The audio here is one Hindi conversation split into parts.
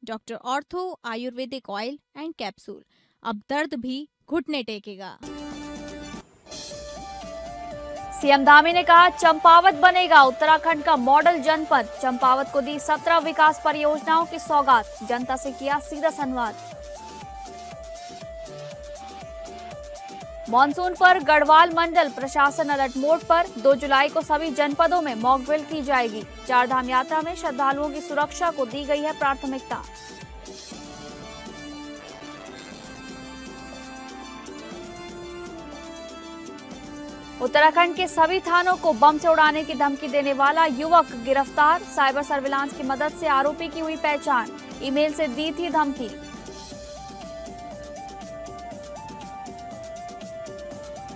Doctor ortho Ayurvedic oil and capsule. अब दर्द भी घुटने टेकेगा। सीएम धामी ने कहा चंपावत बनेगा उत्तराखंड का मॉडल जनपद। चंपावत को दी 17 विकास परियोजनाओं की सौगात। जनता से किया सीधा संवाद। मॉनसून पर गढ़वाल मंडल प्रशासन अलर्ट मोड पर। 2 जुलाई को सभी जनपदों में मॉक ड्रिल की जाएगी। चारधाम यात्रा में श्रद्धालुओं की सुरक्षा को दी गई है प्राथमिकता। उत्तराखंड के सभी थानों को बम से उड़ाने की धमकी देने वाला युवक गिरफ्तार। साइबर सर्विलांस की मदद से आरोपी की हुई पहचान। ईमेल से दी थी धमकी।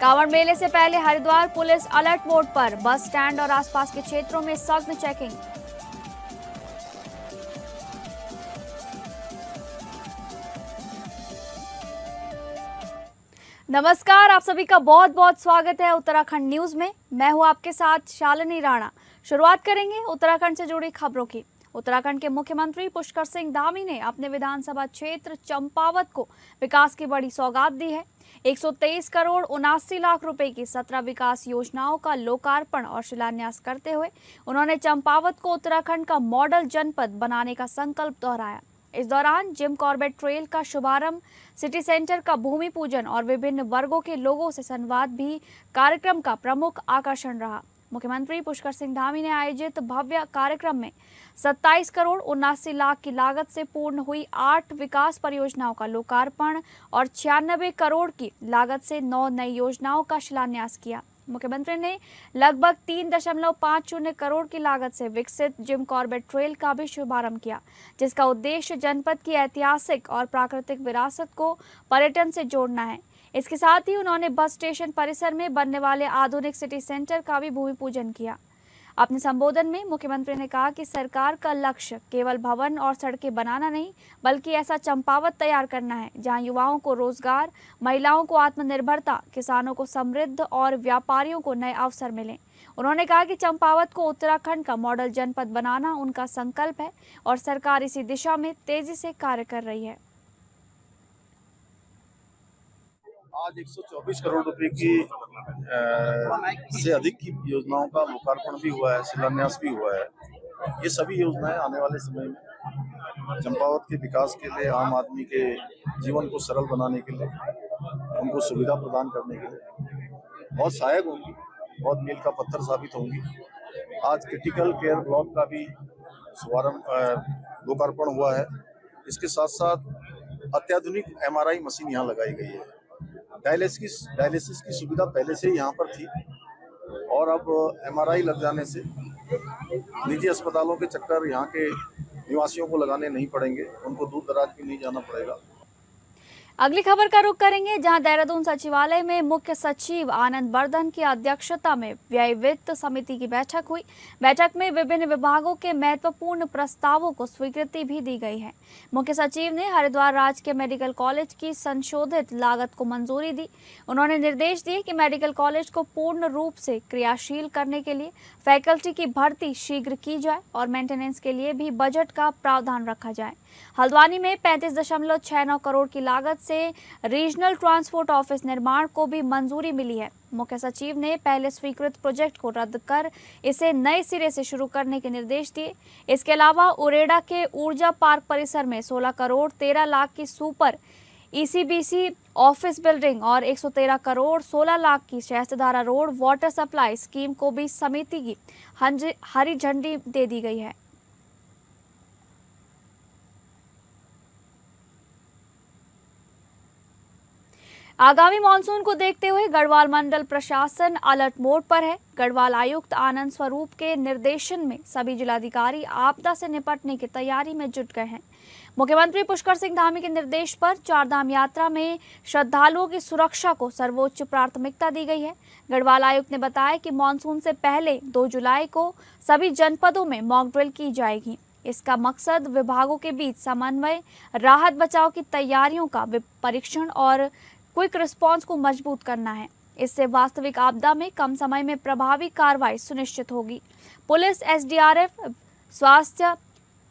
कांवड़ मेले से पहले हरिद्वार पुलिस अलर्ट मोड पर। बस स्टैंड और आसपास के क्षेत्रों में सघन चेकिंग। नमस्कार, आप सभी का बहुत बहुत स्वागत है उत्तराखंड न्यूज में। मैं हूं आपके साथ शालिनी राणा। शुरुआत करेंगे उत्तराखंड से जुड़ी खबरों की। उत्तराखंड के मुख्यमंत्री पुष्कर सिंह धामी ने अपने विधानसभा क्षेत्र चंपावत को विकास की बड़ी सौगात दी है। 123 करोड़ 79 लाख रुपए की 17 विकास योजनाओं का लोकार्पण और शिलान्यास करते हुए उन्होंने चंपावत को उत्तराखंड का मॉडल जनपद बनाने का संकल्प दोहराया। इस दौरान जिम कॉर्बेट ट्रेल का शुभारंभ, सिटी सेंटर का भूमि पूजन और विभिन्न वर्गों के लोगों से संवाद भी कार्यक्रम का प्रमुख आकर्षण रहा। मुख्यमंत्री पुष्कर सिंह धामी ने आयोजित भव्य कार्यक्रम में 27 करोड़ 79 लाख की लागत से पूर्ण हुई 8 विकास परियोजनाओं का लोकार्पण और 96 करोड़ की लागत से 9 नई योजनाओं का शिलान्यास किया। मुख्यमंत्री ने लगभग 3.50 करोड़ की लागत से विकसित जिम कॉर्बेट ट्रेल का भी शुभारंभ किया, जिसका उद्देश्य जनपद की ऐतिहासिक और प्राकृतिक विरासत को पर्यटन से जोड़ना है। इसके साथ ही उन्होंने बस स्टेशन परिसर में बनने वाले आधुनिक सिटी सेंटर का भी भूमि पूजन किया। अपने संबोधन में मुख्यमंत्री ने कहा कि सरकार का लक्ष्य केवल भवन और सड़कें बनाना नहीं, बल्कि ऐसा चंपावत तैयार करना है जहां युवाओं को रोजगार, महिलाओं को आत्मनिर्भरता, किसानों को समृद्ध और व्यापारियों को नए अवसर मिलें। उन्होंने कहा कि चंपावत को उत्तराखंड का मॉडल जनपद बनाना उनका संकल्प है और सरकार इसी दिशा में तेजी से कार्य कर रही है। आज 124 करोड़ रुपए की से अधिक की योजनाओं का लोकार्पण भी हुआ है, शिलान्यास भी हुआ है। ये सभी योजनाएं आने वाले समय में चंपावत के विकास के लिए, आम आदमी के जीवन को सरल बनाने के लिए, उनको सुविधा प्रदान करने के लिए बहुत सहायक होंगी, बहुत मील का पत्थर साबित होंगी। आज क्रिटिकल केयर ब्लॉक का भी शुभारंभ लोकार्पण हुआ है। इसके साथ साथ अत्याधुनिक MRI मशीन यहाँ लगाई गई है। डायलिसिस की सुविधा पहले से ही यहाँ पर थी और अब MRI लग जाने से निजी अस्पतालों के चक्कर यहाँ के निवासियों को लगाने नहीं पड़ेंगे, उनको दूर दराज भी नहीं जाना पड़ेगा। अगली खबर का रुख करेंगे, जहां देहरादून सचिवालय में मुख्य सचिव आनंद वर्धन की अध्यक्षता में व्यय वित्त समिति की बैठक हुई। बैठक में विभिन्न विभागों के महत्वपूर्ण प्रस्तावों को स्वीकृति भी दी गई है। मुख्य सचिव ने हरिद्वार राजकीय मेडिकल कॉलेज की संशोधित लागत को मंजूरी दी। उन्होंने निर्देश दिए कि मेडिकल कॉलेज को पूर्ण रूप से क्रियाशील करने के लिए फैकल्टी की भर्ती शीघ्र की जाए और मेंटेनेंस के लिए भी बजट का प्रावधान रखा जाए। हल्द्वानी में 35.69 करोड़ की लागत से रीजनल ट्रांसपोर्ट ऑफिस निर्माण को भी मंजूरी मिली है। मुख्य सचिव ने पहले स्वीकृत प्रोजेक्ट को रद्द कर इसे नए सिरे से शुरू करने के निर्देश दिए। इसके अलावा उरेडा के ऊर्जा पार्क परिसर में 16 करोड़ 13 लाख की सुपर ECBC ऑफिस बिल्डिंग और 113 करोड़ 16 लाख की शहस्त्रधारा रोड वाटर सप्लाई स्कीम को भी समिति की हरी झंडी दे दी गई है। आगामी मानसून को देखते हुए गढ़वाल मंडल प्रशासन अलर्ट मोड पर है। गढ़वाल आयुक्त आनंद स्वरूप के निर्देशन में सभी जिलाधिकारी आपदा से निपटने की तैयारी में जुट गए हैं। मुख्यमंत्री पुष्कर सिंह धामी के निर्देश पर चारधाम यात्रा में श्रद्धालुओं की सुरक्षा को सर्वोच्च प्राथमिकता दी गई है। गढ़वाल आयुक्त ने बताया कि मानसून से पहले 2 जुलाई को सभी जनपदों में मॉक ड्रिल की जाएगी। इसका मकसद विभागों के बीच समन्वय, राहत बचाव की तैयारियों का परीक्षण और क्विक रिस्पांस को मजबूत करना है। इससे वास्तविक आपदा में कम समय में प्रभावी कार्रवाई सुनिश्चित होगी। पुलिस, SDRF, स्वास्थ्य,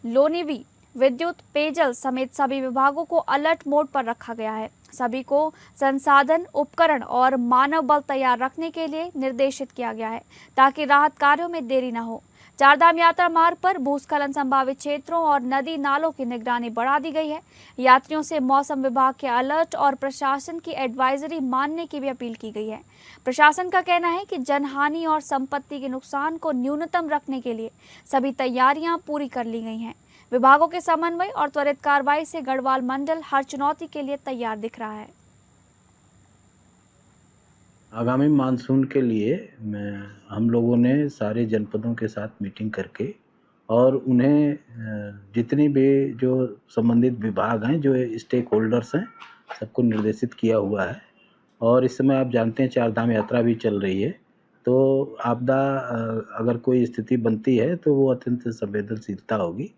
लोनिवी, विद्युत, पेयजल समेत सभी विभागों को अलर्ट मोड पर रखा गया है। सभी को संसाधन, उपकरण और मानव बल तैयार रखने के लिए निर्देशित किया गया है ताकि राहत कार्यों में देरी न हो। चारधाम यात्रा मार्ग पर भूस्खलन संभावित क्षेत्रों और नदी नालों की निगरानी बढ़ा दी गई है। यात्रियों से मौसम विभाग के अलर्ट और प्रशासन की एडवाइजरी मानने की भी अपील की गई है। प्रशासन का कहना है कि जनहानि और संपत्ति के नुकसान को न्यूनतम रखने के लिए सभी तैयारियां पूरी कर ली गई हैं। विभागों के समन्वय और त्वरित कार्रवाई से गढ़वाल मंडल हर चुनौती के लिए तैयार दिख रहा है। आगामी मानसून के लिए हम लोगों ने सारे जनपदों के साथ मीटिंग करके और उन्हें जितनी भी जो संबंधित विभाग हैं, जो स्टेक होल्डर्स हैं, सबको निर्देशित किया हुआ है। और इस समय आप जानते हैं चारधाम यात्रा भी चल रही है, तो आपदा अगर कोई स्थिति बनती है तो वो अत्यंत संवेदनशीलता होगी।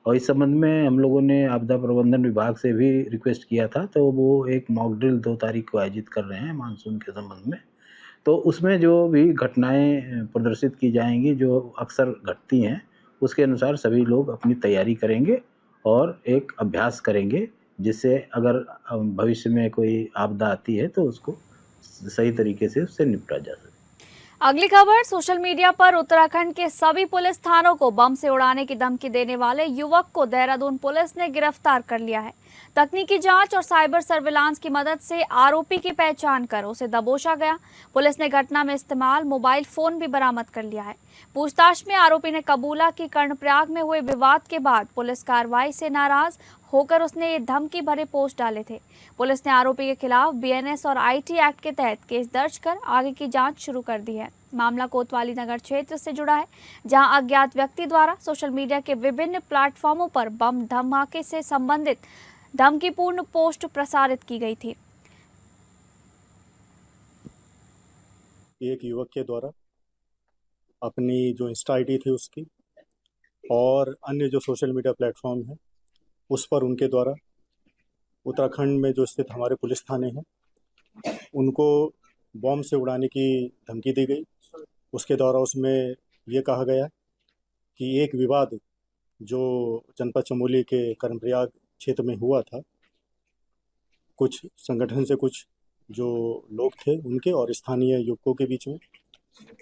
और इस संबंध में हम लोगों ने आपदा प्रबंधन विभाग से भी रिक्वेस्ट किया था, तो वो एक मॉक ड्रिल 2 तारीख को आयोजित कर रहे हैं मानसून के संबंध में। तो उसमें जो भी घटनाएं प्रदर्शित की जाएंगी, जो अक्सर घटती हैं, उसके अनुसार सभी लोग अपनी तैयारी करेंगे और एक अभ्यास करेंगे, जिससे अगर भविष्य में कोई आपदा आती है तो उसको सही तरीके से उससे निपटा जा सके। अगली खबर, सोशल मीडिया पर उत्तराखंड के सभी पुलिस थानों को बम से उड़ाने की धमकी देने वाले युवक को देहरादून पुलिस ने गिरफ्तार कर लिया है। तकनीकी जांच और साइबर सर्विलांस की मदद से आरोपी की पहचान कर उसे दबोचा गया। पुलिस ने घटना में इस्तेमाल मोबाइल फोन भी बरामद कर लिया है। पूछताछ में आरोपी ने कबूला कि कर्णप्रयाग में हुए विवाद के बाद पुलिस कार्रवाई से नाराज होकर उसने ये धमकी भरे पोस्ट डाले थे। पुलिस ने आरोपी के खिलाफ बीएनएस और आईटी एक्ट के तहत केस दर्ज कर आगे की जांच शुरू कर दी है। मामला कोतवाली नगर क्षेत्र से जुड़ा है, जहां अज्ञात व्यक्ति द्वारा सोशल मीडिया के विभिन्न प्लेटफॉर्मों पर बम धमाके से संबंधित धमकीपूर्ण पोस्ट प्रसारित की गई थी। एक युवक के द्वारा अपनी जो इंस्टा आईडी थी उसकी और अन्य जो सोशल मीडिया प्लेटफॉर्म है उस पर उनके द्वारा उत्तराखंड में जो स्थित हमारे पुलिस थाने हैं उनको बॉम्ब से उड़ाने की धमकी दी गई। उसके द्वारा उसमें ये कहा गया कि एक विवाद जो जनपद चमोली के कर्णप्रयाग क्षेत्र में हुआ था, कुछ संगठन से कुछ जो लोग थे उनके और स्थानीय युवकों के बीच में,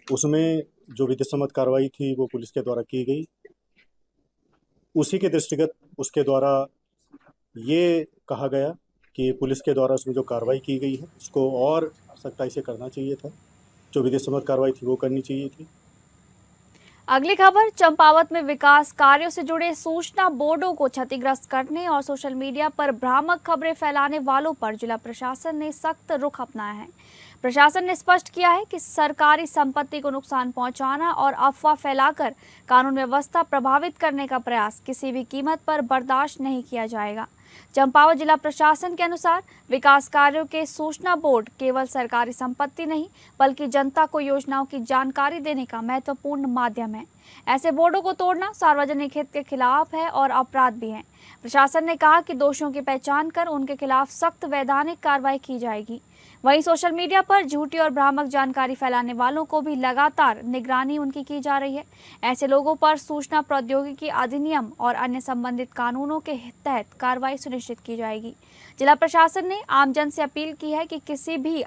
उसमें जो विधि सम्मत कार्रवाई थी वो पुलिस के द्वारा की गई। उसी के दृष्टिगत उसके द्वारा ये कहा गया कि पुलिस के द्वारा उसमें जो कार्रवाई की गई है उसको और सख्ताई से करना चाहिए था, जो विधि सम्मत कार्रवाई थी वो करनी चाहिए थी। अगली खबर, चंपावत में विकास कार्यों से जुड़े सूचना बोर्डों को क्षतिग्रस्त करने और सोशल मीडिया पर भ्रामक खबरें फैलाने वालों पर जिला प्रशासन ने सख्त रुख अपनाया है। प्रशासन ने स्पष्ट किया है कि सरकारी संपत्ति को नुकसान पहुंचाना और अफवाह फैलाकर कानून व्यवस्था प्रभावित करने का प्रयास किसी भी कीमत पर बर्दाश्त नहीं किया जाएगा। चंपावत जिला प्रशासन के अनुसार विकास कार्यों के सूचना बोर्ड केवल सरकारी संपत्ति नहीं बल्कि जनता को योजनाओं की जानकारी देने का महत्वपूर्ण माध्यम है। ऐसे बोर्डों को तोड़ना सार्वजनिक हित के खिलाफ है और अपराध भी है। प्रशासन ने कहा कि दोषियों की पहचान कर उनके खिलाफ सख्त वैधानिक कार्रवाई की जाएगी। वहीं सोशल मीडिया पर झूठी और भ्रामक जानकारी फैलाने वालों को भी लगातार निगरानी उनकी की जा रही है। ऐसे लोगों पर सूचना प्रौद्योगिकी अधिनियम और अन्य संबंधित कानूनों के तहत कार्रवाई सुनिश्चित की जाएगी। जिला प्रशासन ने आमजन से अपील की है कि किसी भी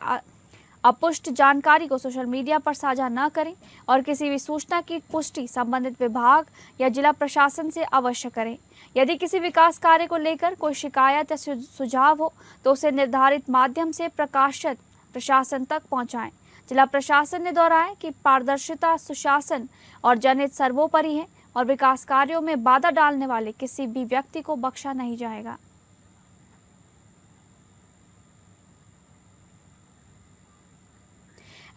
अपुष्ट जानकारी को सोशल मीडिया पर साझा न करें और किसी भी सूचना की पुष्टि संबंधित विभाग या जिला प्रशासन से अवश्य करें। यदि किसी विकास कार्य को लेकर कोई शिकायत या सुझाव हो तो उसे निर्धारित माध्यम से प्रकाशित प्रशासन तक पहुंचाएं। जिला प्रशासन ने दोहराया कि पारदर्शिता, सुशासन और जनहित सर्वोपरि है और विकास कार्यों में बाधा डालने वाले किसी भी व्यक्ति को बख्शा नहीं जाएगा।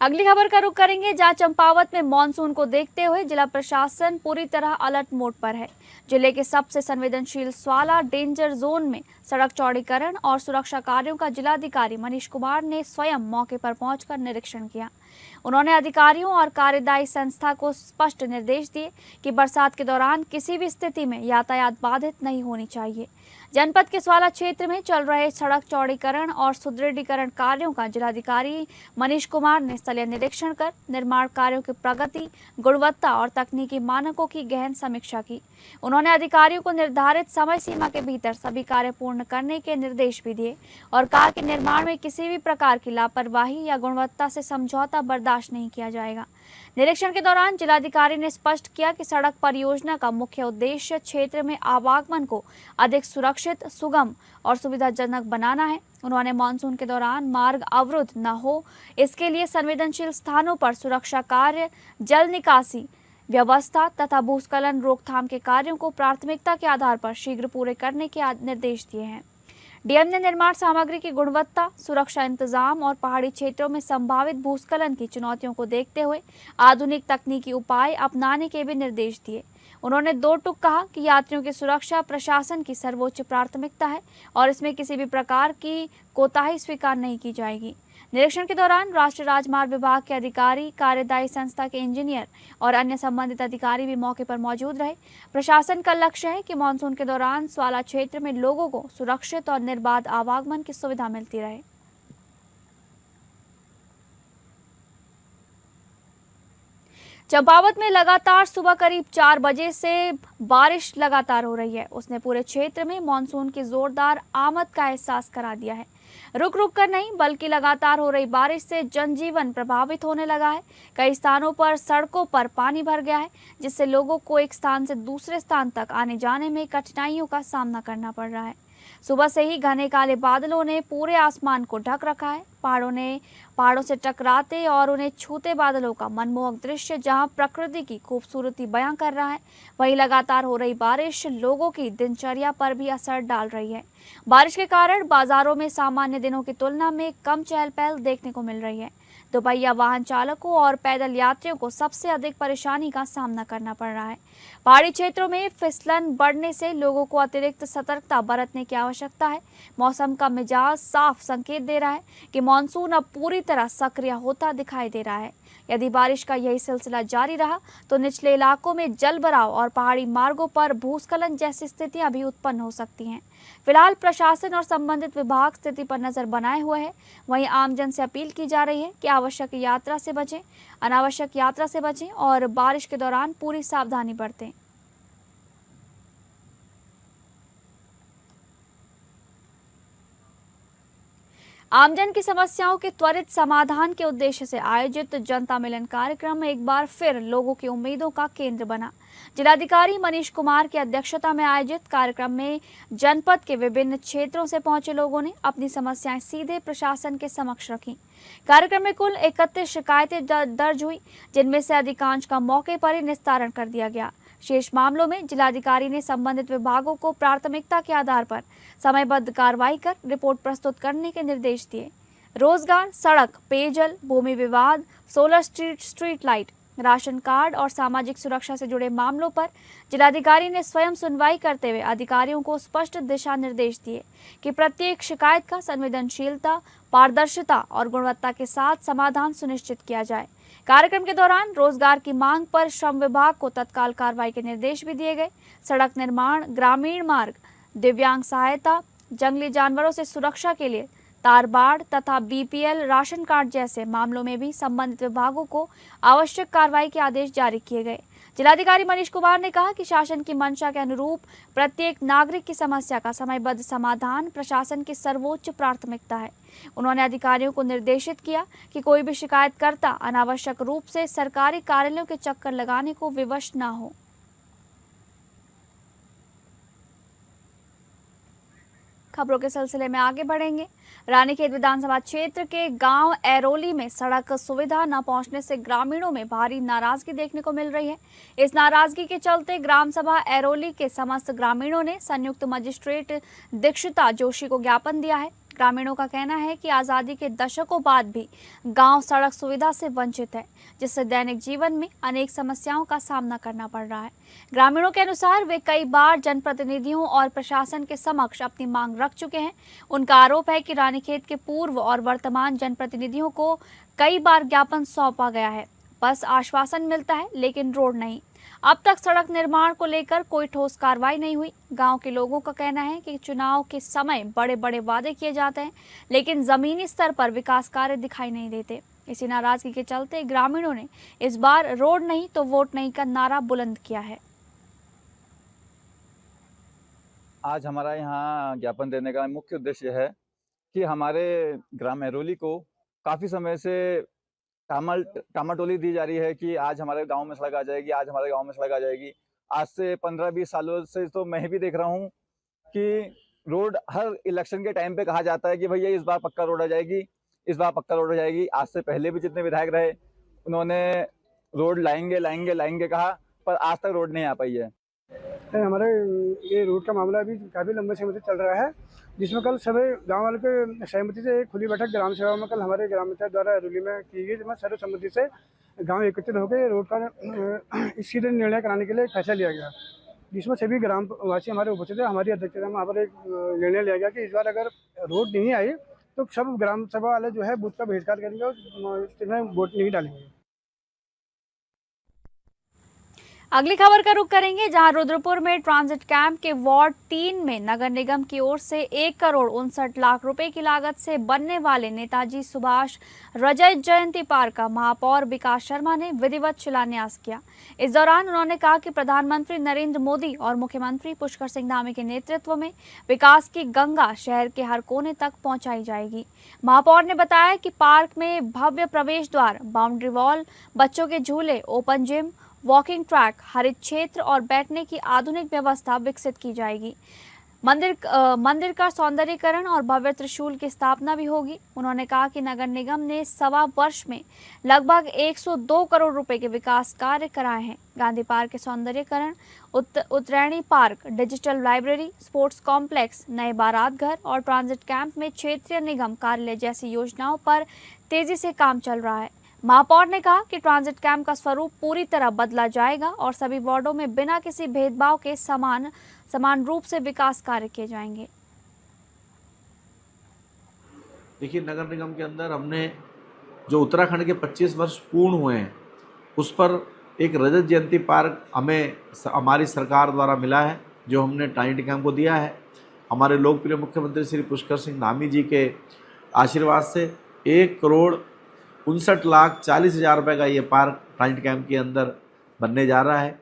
अगली खबर का रुख करेंगे, जहां चंपावत में मानसून को देखते हुए जिला प्रशासन पूरी तरह अलर्ट मोड पर है। जिले के सबसे संवेदनशील स्वाला डेंजर जोन में सड़क चौड़ीकरण और सुरक्षा कार्यों का जिलाधिकारी मनीष कुमार ने स्वयं मौके पर पहुंचकर निरीक्षण किया। उन्होंने अधिकारियों और कार्यदायी संस्था को स्पष्ट निर्देश दिए कि बरसात के दौरान किसी भी स्थिति में यातायात बाधित नहीं होनी चाहिए। जनपद के स्वाला क्षेत्र में चल रहे सड़क चौड़ीकरण और सुदृढ़ीकरण कार्यों का जिलाधिकारी मनीष कुमार ने स्थलीय निरीक्षण कर निर्माण कार्यों की प्रगति, गुणवत्ता और तकनीकी मानकों की गहन समीक्षा की। उन्होंने अधिकारियों को निर्धारित समय सीमा के भीतर सभी कार्य पूर्ण करने के निर्देश भी दिए और कहा कि निर्माण में किसी भी प्रकार की लापरवाही या गुणवत्ता से समझौता बर्दाश्त नहीं किया जाएगा। निरीक्षण के दौरान जिलाधिकारी ने स्पष्ट किया कि सड़क परियोजना का मुख्य उद्देश्य क्षेत्र में आवागमन को अधिक सुरक्षित, सुगम और सुविधाजनक बनाना है। उन्होंने मानसून के दौरान मार्ग अवरुद्ध न हो, इसके लिए संवेदनशील स्थानों पर सुरक्षा कार्य, जल निकासी व्यवस्था तथा भूस्खलन रोकथाम के कार्यों को प्राथमिकता के आधार पर शीघ्र पूरे करने के निर्देश दिए हैं। डीएम ने निर्माण सामग्री की गुणवत्ता, सुरक्षा इंतजाम और पहाड़ी क्षेत्रों में संभावित भूस्खलन की चुनौतियों को देखते हुए आधुनिक तकनीकी उपाय अपनाने के भी निर्देश दिए। उन्होंने दो टूक कहा कि यात्रियों की सुरक्षा प्रशासन की सर्वोच्च प्राथमिकता है और इसमें किसी भी प्रकार की कोताही स्वीकार नहीं की जाएगी। निरीक्षण के दौरान राष्ट्रीय राजमार्ग विभाग के अधिकारी, कार्यदायी संस्था के इंजीनियर और अन्य संबंधित अधिकारी भी मौके पर मौजूद रहे। प्रशासन का लक्ष्य है कि मानसून के दौरान स्वाला क्षेत्र में लोगों को सुरक्षित और निर्बाध आवागमन की सुविधा मिलती रहे। चंपावत में लगातार सुबह करीब 4 बजे से बारिश लगातार हो रही है। उसने पूरे क्षेत्र में मानसून की जोरदार आमद का एहसास करा दिया है। रुक रुक कर नहीं बल्कि लगातार हो रही बारिश से जनजीवन प्रभावित होने लगा है। कई स्थानों पर सड़कों पर पानी भर गया है, जिससे लोगों को एक स्थान से दूसरे स्थान तक आने जाने में कठिनाइयों का सामना करना पड़ रहा है। सुबह से ही घने काले बादलों ने पूरे आसमान को ढक रखा है। पहाड़ों से टकराते और उन्हें छूते बादलों का मनमोहक दृश्य जहां प्रकृति की खूबसूरती बयां कर रहा है, वहीं लगातार हो रही बारिश लोगों की दिनचर्या पर भी असर डाल रही है। बारिश के कारण बाजारों में सामान्य दिनों की तुलना में कम चहल पहल देखने को मिल रही है। दोपहिया वाहन चालकों और पैदल यात्रियों को सबसे अधिक परेशानी का सामना करना पड़ रहा है। पहाड़ी क्षेत्रों में फिसलन बढ़ने से लोगों को अतिरिक्त सतर्कता बरतने की आवश्यकता है। मौसम का मिजाज साफ संकेत दे रहा है कि मानसून अब पूरी तरह सक्रिय होता दिखाई दे रहा है। यदि बारिश का यही सिलसिला जारी रहा तो निचले इलाकों में जलभराव और पहाड़ी मार्गों पर भूस्खलन जैसी स्थितियां भी उत्पन्न हो सकती हैं। फिलहाल प्रशासन और संबंधित विभाग स्थिति पर नजर बनाए हुए हैं। वहीं आमजन से अपील की जा रही है कि आवश्यक यात्रा से बचें, अनावश्यक यात्रा से बचें और बारिश के दौरान पूरी सावधानी बरतें। आमजन की समस्याओं के त्वरित समाधान के उद्देश्य से आयोजित जनता मिलन कार्यक्रम एक बार फिर लोगों की उम्मीदों का केंद्र बना। जिलाधिकारी मनीष कुमार की अध्यक्षता में आयोजित कार्यक्रम में जनपद के विभिन्न क्षेत्रों से पहुंचे लोगों ने अपनी समस्याएं सीधे प्रशासन के समक्ष रखी। कार्यक्रम में कुल 31 शिकायतें दर्ज हुई, जिनमें से अधिकांश का मौके पर ही निस्तारण कर दिया गया। शेष मामलों में जिलाधिकारी ने संबंधित विभागों को प्राथमिकता के आधार पर समयबद्ध कार्रवाई कर रिपोर्ट प्रस्तुत करने के निर्देश दिए। रोजगार, सड़क, पेयजल, भूमि विवाद, solar street light, ration card और सामाजिक सुरक्षा से जुड़े मामलों पर जिलाधिकारी ने स्वयं सुनवाई करते हुए अधिकारियों को स्पष्ट दिशा निर्देश दिए कि प्रत्येक शिकायत का संवेदनशीलता, पारदर्शिता और गुणवत्ता के साथ समाधान सुनिश्चित किया जाए। कार्यक्रम के दौरान रोजगार की मांग पर श्रम विभाग को तत्काल कार्रवाई के निर्देश भी दिए गए। सड़क निर्माण, ग्रामीण मार्ग, दिव्यांग सहायता, जंगली जानवरों से सुरक्षा के लिए तारबाड़ तथा बीपीएल राशन कार्ड जैसे मामलों में भी संबंधित विभागों को आवश्यक कार्रवाई के आदेश जारी किए गए। जिलाधिकारी मनीष कुमार ने कहा कि शासन की मंशा के अनुरूप प्रत्येक नागरिक की समस्या का समयबद्ध समाधान प्रशासन की सर्वोच्च प्राथमिकता है। उन्होंने अधिकारियों को निर्देशित किया कि कोई भी शिकायतकर्ता अनावश्यक रूप से सरकारी कार्यालयों के चक्कर लगाने को विवश न हो। खबरों के सिलसिले में आगे बढ़ेंगे। रानीखेत विधानसभा क्षेत्र के गांव एरोली में सड़क सुविधा न पहुंचने से ग्रामीणों में भारी नाराजगी देखने को मिल रही है। इस नाराजगी के चलते ग्राम सभा एरोली के समस्त ग्रामीणों ने संयुक्त मजिस्ट्रेट दीक्षिता जोशी को ज्ञापन दिया है। ग्रामीणों का कहना है कि आज़ादी के दशकों बाद भी गांव सड़क सुविधा से वंचित है, जिससे दैनिक जीवन में अनेक समस्याओं का सामना करना पड़ रहा है। ग्रामीणों के अनुसार वे कई बार जनप्रतिनिधियों और प्रशासन के समक्ष अपनी मांग रख चुके हैं। उनका आरोप है कि रानीखेत के पूर्व और वर्तमान जनप्रतिनिधियों को कई बार ज्ञापन सौंपा गया है, बस आश्वासन मिलता है लेकिन रोड नहीं। अब तक सड़क निर्माण को लेकर कोई ठोस कार्रवाई नहीं हुई। गांव के लोगों का कहना है कि चुनाव के समय बड़े बड़े वादे किए जाते हैं, लेकिन जमीनी स्तर पर विकास कार्य दिखाई नहीं देते। इसी नाराजगी के चलते ग्रामीणों ने इस बार रोड नहीं तो वोट नहीं का नारा बुलंद किया है। आज हमारा यहाँ ज्ञापन देने का मुख्य उद्देश्य है कि हमारे ग्राम महरौली को काफ़ी समय से टामाटोली दी जा रही है कि आज हमारे गांव में सड़क आ जाएगी, आज हमारे गांव में सड़क आ जाएगी। आज से 15-20 सालों से तो मैं भी देख रहा हूं कि रोड हर इलेक्शन के टाइम पे कहा जाता है कि भैया इस बार पक्का रोड आ जाएगी, इस बार पक्का रोड आ जाएगी। आज से पहले भी जितने विधायक रहे उन्होंने रोड लाएंगे कहा, पर आज तक रोड नहीं आ पाई है। हमारे ये रोड का मामला अभी काफ़ी लंबे समय से चल रहा है, जिसमें कल सभी गांव वालों के सहमति से एक खुली बैठक ग्राम सभा में कल हमारे ग्राम पंचायत द्वारा रैली में की गई, जिसमें सर्वसम्मति से गांव एकत्रित होकर रोड का इसी दिन निर्णय कराने के लिए फैसला लिया गया, जिसमें सभी ग्रामवासी हमारे उपस्थित है। हमारी अध्यक्षता में यहाँ पर एक निर्णय लिया गया कि इस बार अगर रोड नहीं आई तो सब ग्राम सभा वाले जो है बूथ का बहिष्कार करेंगे और इसमें वोट नहीं डालेंगे। अगली खबर का रुख करेंगे, जहां रुद्रपुर में ट्रांजिट कैंप के वार्ड 3 में नगर निगम की ओर से 1 करोड़ 59 लाख रुपए की लागत से बनने वाले नेताजी सुभाष रजत जयंती पार्क का महापौर विकास शर्मा ने विधिवत शिलान्यास किया। इस दौरान उन्होंने कहा कि प्रधानमंत्री नरेंद्र मोदी और मुख्यमंत्री पुष्कर सिंह धामी के नेतृत्व में विकास की गंगा शहर के हर कोने तक पहुंचाई जाएगी। महापौर ने बताया कि पार्क में भव्य प्रवेश द्वार, बाउंड्री वॉल, बच्चों के झूले, ओपन जिम, वॉकिंग ट्रैक, हरित क्षेत्र और बैठने की आधुनिक व्यवस्था विकसित की जाएगी। मंदिर का सौंदर्यीकरण और भव्य त्रिशूल की स्थापना भी होगी। उन्होंने कहा कि नगर निगम ने 1.25 वर्ष में लगभग 102 करोड़ रुपए के विकास कार्य कराए हैं। गांधी पार्क के सौंदर्यीकरण, Uttarayani park, digital library, sports complex, नए बारात घर और ट्रांजिट कैंप में क्षेत्रीय निगम कार्यालय जैसी योजनाओं पर तेजी से काम चल रहा है। महापौर ने कहा कि ट्रांजिट कैंप का स्वरूप पूरी तरह बदला जाएगा और सभी वार्डों में बिना किसी भेदभाव के समान रूप से विकास कार्य किए जाएंगे। देखिए, नगर निगम के अंदर हमने जो उत्तराखंड के 25 वर्ष पूर्ण हुए हैं उस पर एक रजत जयंती पार्क हमें हमारी सरकार द्वारा मिला है, जो हमने ट्रांजिट कैंप को दिया है। हमारे लोकप्रिय मुख्यमंत्री श्री पुष्कर सिंह धामी जी के आशीर्वाद से 1,59,40,000 रुपये का ये पार्क ट्रांजिट कैंप के अंदर बनने जा रहा है।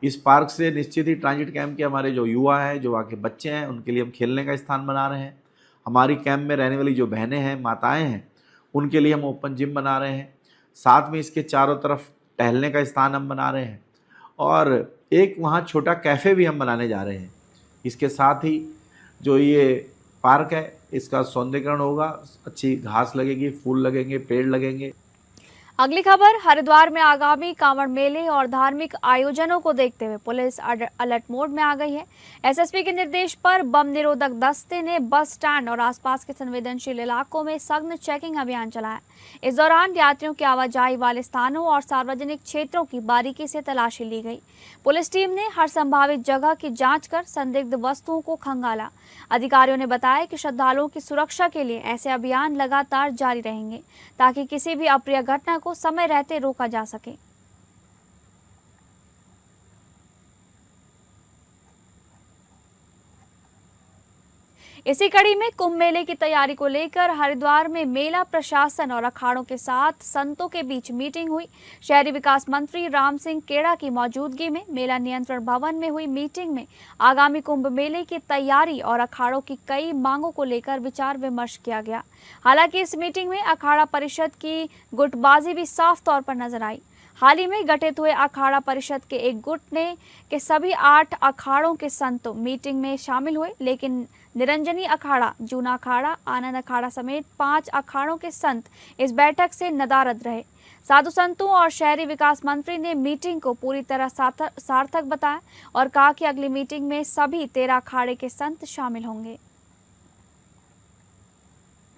इस पार्क से निश्चित ही ट्रांजिट कैंप के हमारे जो युवा हैं, जो वहाँ के बच्चे हैं, उनके लिए हम खेलने का स्थान बना रहे हैं। हमारी कैंप में रहने वाली जो बहनें हैं, माताएं हैं, उनके लिए हम ओपन जिम बना रहे हैं। साथ में इसके चारों तरफ टहलने का स्थान हम बना रहे हैं और एक वहाँ छोटा कैफ़े भी हम बनाने जा रहे हैं। इसके साथ ही जो ये पार्क है इसका सौंदर्यीकरण होगा, अच्छी घास लगेगी, फूल लगेंगे, पेड़ लगेंगे। अगली खबर, हरिद्वार में आगामी कांवड़ मेले और धार्मिक आयोजनों को देखते हुए पुलिस अलर्ट मोड में आ गई है। एसएसपी के निर्देश पर बम निरोधक दस्ते ने बस स्टैंड और आसपास के संवेदनशील इलाकों में सघन चेकिंग अभियान चलाया। इस दौरान यात्रियों की आवाजाही वाले स्थानों और सार्वजनिक क्षेत्रों की बारीकी से तलाशी ली गई। पुलिस टीम ने हर संभावित जगह की जांच कर संदिग्ध वस्तुओं को खंगाला। अधिकारियों ने बताया कि श्रद्धालुओं की सुरक्षा के लिए ऐसे अभियान लगातार जारी रहेंगे ताकि किसी भी अप्रिय घटना को समय रहते रोका जा सके। इसी कड़ी में कुंभ मेले की तैयारी को लेकर हरिद्वार में मेला प्रशासन और अखाड़ों के साथ संतों के बीच मीटिंग हुई। शहरी विकास मंत्री राम सिंह केड़ा की मौजूदगी में मेला नियंत्रण भवन में हुई मीटिंग में आगामी कुंभ मेले की तैयारी और अखाड़ों की कई मांगों को लेकर विचार विमर्श किया गया। हालांकि इस मीटिंग में अखाड़ा परिषद की गुटबाजी भी साफ तौर पर नजर आई। हाल ही में गठित हुए अखाड़ा परिषद के एक गुट के सभी 8 अखाड़ों के संत मीटिंग में शामिल हुए, लेकिन निरंजनी अखाड़ा, जूना अखाड़ा, आनंद अखाड़ा समेत 5 अखाड़ों के संत इस बैठक से नदारद रहे। साधु संतों और शहरी विकास मंत्री ने मीटिंग को पूरी तरह सार्थक बताया और कहा कि अगली मीटिंग में सभी 13 अखाड़े के संत शामिल होंगे।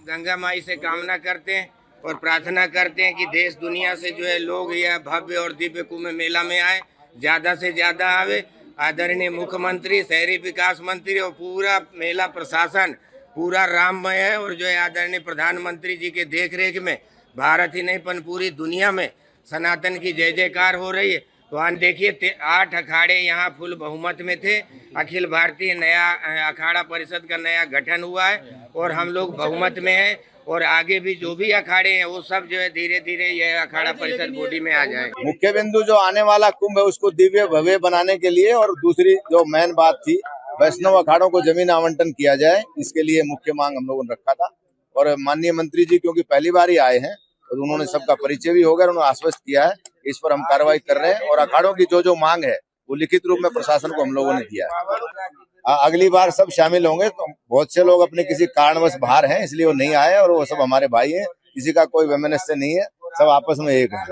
गंगा माई से कामना करते हैं और प्रार्थना करते हैं कि देश दुनिया से जो है लोग यह भव्य और दिव्य कुंभ मेला में आए, ज़्यादा से ज़्यादा आवे। आदरणीय मुख्यमंत्री, शहरी विकास मंत्री और पूरा मेला प्रशासन पूरा राममय है और जो है आदरणीय प्रधानमंत्री जी के देखरेख में भारत ही नहीं पर पूरी दुनिया में सनातन की जय जयकार हो रही है। तो आज देखिए 8 अखाड़े यहाँ फुल बहुमत में थे। अखिल भारतीय नया अखाड़ा परिषद का नया गठन हुआ है और हम लोग बहुमत में हैं और आगे भी जो भी अखाड़े हैं वो सब जो है धीरे धीरे यह अखाड़ा परिषद बॉडी में आ जाएंगे। मुख्य बिंदु जो आने वाला कुंभ है उसको दिव्य भव्य बनाने के लिए और दूसरी जो मेन बात थी वैष्णव अखाड़ों को जमीन आवंटन किया जाए, इसके लिए मुख्य मांग हम लोगों ने रखा था। और माननीय मंत्री जी क्योंकि पहली बार ही आए हैं और उन्होंने सबका परिचय भी हो गया, उन्होंने आश्वस्त किया है, इस पर हम कार्रवाई कर रहे हैं और अखाड़ों की जो जो मांग है वो लिखित रूप में प्रशासन को हम लोगों ने दिया है। अगली बार सब शामिल होंगे। तो बहुत से लोग अपने किसी कारणवश बाहर हैं इसलिए वो नहीं आए और वो सब हमारे भाई हैं, किसी का कोई वैमनस्य नहीं है, सब आपस में एक है।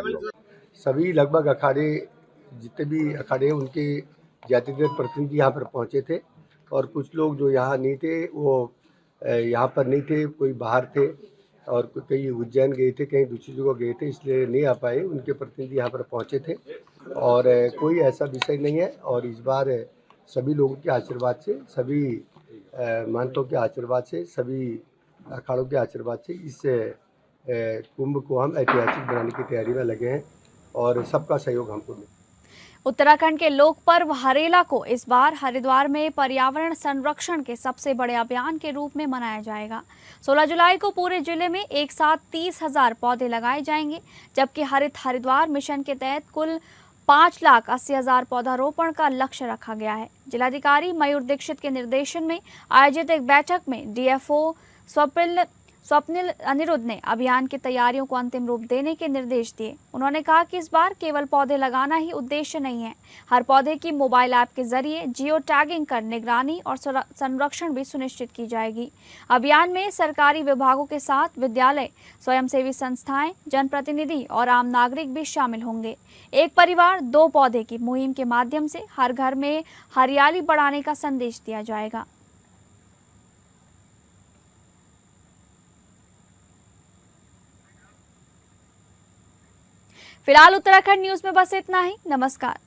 सभी लगभग अखाड़े जितने भी अखाड़े उनके ज्यादातर प्रतिनिधि यहाँ पर पहुँचे थे और कुछ लोग जो यहाँ नहीं थे वो यहाँ पर नहीं थे, कोई बाहर थे और कई उज्जैन गए थे, कहीं दूसरी जगह गए थे, इसलिए नहीं आ पाए। उनके प्रतिनिधि यहाँ पर पहुँचे थे और कोई ऐसा विषय नहीं है। और इस बार सभी लोगों के आशीर्वाद से, सभी महंतों के आशीर्वाद से, सभी अखाड़ों के आशीर्वाद से इस कुंभ को हम ऐतिहासिक बनाने की तैयारी में लगे हैं और सबका सहयोग हमको मिले। उत्तराखंड के लोक पर्व हरेला को इस बार हरिद्वार में पर्यावरण संरक्षण के सबसे बड़े अभियान के रूप में मनाया जाएगा। 16 जुलाई को पूरे जिले में एक साथ 30,000 पौधे लगाए जाएंगे, जबकि हरित हरिद्वार मिशन के तहत कुल 5,80,000 पौधारोपण का लक्ष्य रखा गया है। जिलाधिकारी मयूर दीक्षित के निर्देशन में आयोजित एक बैठक में डीएफओ स्वप्निल अनिरुद्ध ने अभियान की तैयारियों को अंतिम रूप देने के निर्देश दिए। उन्होंने कहा कि इस बार केवल पौधे लगाना ही उद्देश्य नहीं है, हर पौधे की मोबाइल ऐप के जरिए जियो टैगिंग कर निगरानी और संरक्षण भी सुनिश्चित की जाएगी। अभियान में सरकारी विभागों के साथ विद्यालय, स्वयंसेवी संस्थाएं, जनप्रतिनिधि और आम नागरिक भी शामिल होंगे। एक परिवार 2 पौधे की मुहिम के माध्यम से हर घर में हरियाली बढ़ाने का संदेश दिया जाएगा। फिलहाल उत्तराखंड न्यूज में बस इतना ही। नमस्कार।